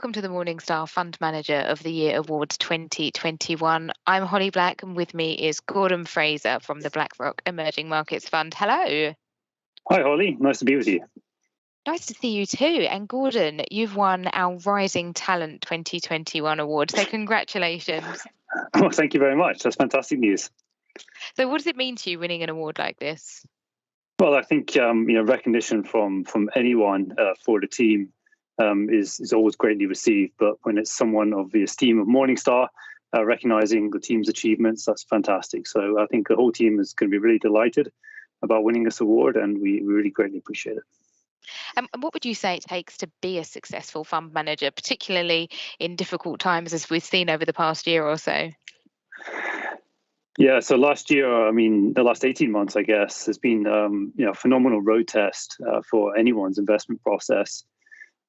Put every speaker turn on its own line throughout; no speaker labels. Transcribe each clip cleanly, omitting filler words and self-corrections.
welcome to the Morningstar Fund Manager of the Year Awards 2021. I'm Holly Black, and with me is Gordon Fraser from the BlackRock Emerging Markets Fund. Hello.
Hi, Holly. Nice to be with you.
Nice to see you too. And Gordon, you've won our Rising Talent 2021 award, so congratulations.
Well, thank you very much. That's fantastic news.
So what does it mean to you winning an award like this?
Well, I think recognition from anyone for the team is always greatly received. But when it's someone of the esteem of Morningstar recognizing the team's achievements, that's fantastic. So I think the whole team is going to be really delighted about winning this award, and we really greatly appreciate it.
And what would you say it takes to be a successful fund manager, particularly in difficult times as we've seen over the past year or so?
Yeah, so last year, the last 18 months, I guess, has been a phenomenal road test for anyone's investment process.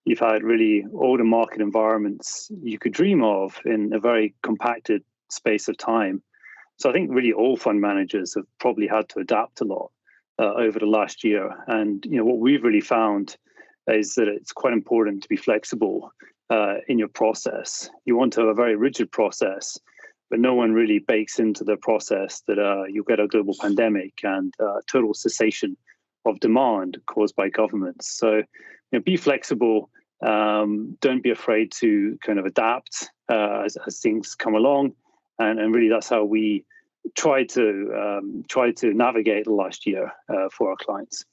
You've had really all the market environments you could dream of in a very compacted space of time. So I think really all fund managers have probably had to adapt a lot over the last year. And what we've really found is that it's quite important to be flexible in your process. You want to have a very rigid process, but no one really bakes into the process that you'll get a global pandemic and total cessation of demand caused by governments. So be flexible. Don't be afraid to kind of adapt as things come along. And really that's how we try to navigate the last year for our clients.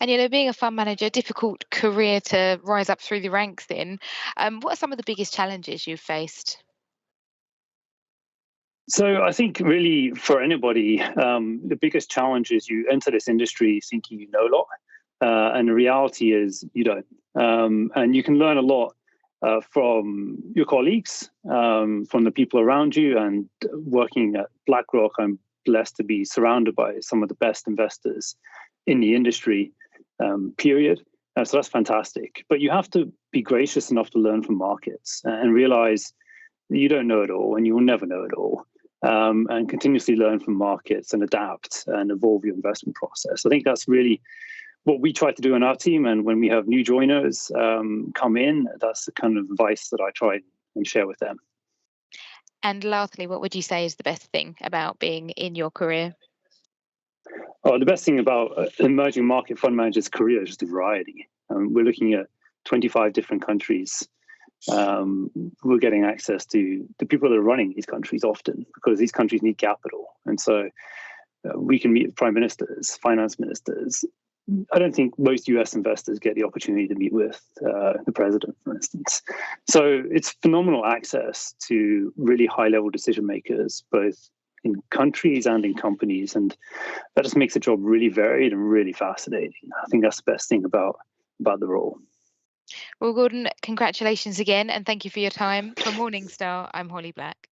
And being a fund manager, difficult career to rise up through the ranks in. What are some of the biggest challenges you've faced?
So I think really for anybody, the biggest challenge is you enter this industry thinking you know a lot, and the reality is you don't. And you can learn a lot from your colleagues, from the people around you. And working at BlackRock, I'm blessed to be surrounded by some of the best investors in the industry, period. So that's fantastic. But you have to be gracious enough to learn from markets and realize that you don't know it all and you will never know it all. And continuously learn from markets and adapt and evolve your investment process. I think that's really what we try to do in our team. And when we have new joiners come in, that's the kind of advice that I try and share with them.
And lastly, what would you say is the best thing about being in your career?
Oh, the best thing about emerging market fund managers' career is just the variety. We're looking at 25 different countries. We're getting access to the people that are running these countries often because these countries need capital. And so we can meet with prime ministers, finance ministers. I don't think most US investors get the opportunity to meet with the president, for instance. So it's phenomenal access to really high-level decision makers, both in countries and in companies. And that just makes the job really varied and really fascinating. I think that's the best thing about the role.
Well, Gordon, congratulations again, and thank you for your time. For Morningstar, I'm Holly Black.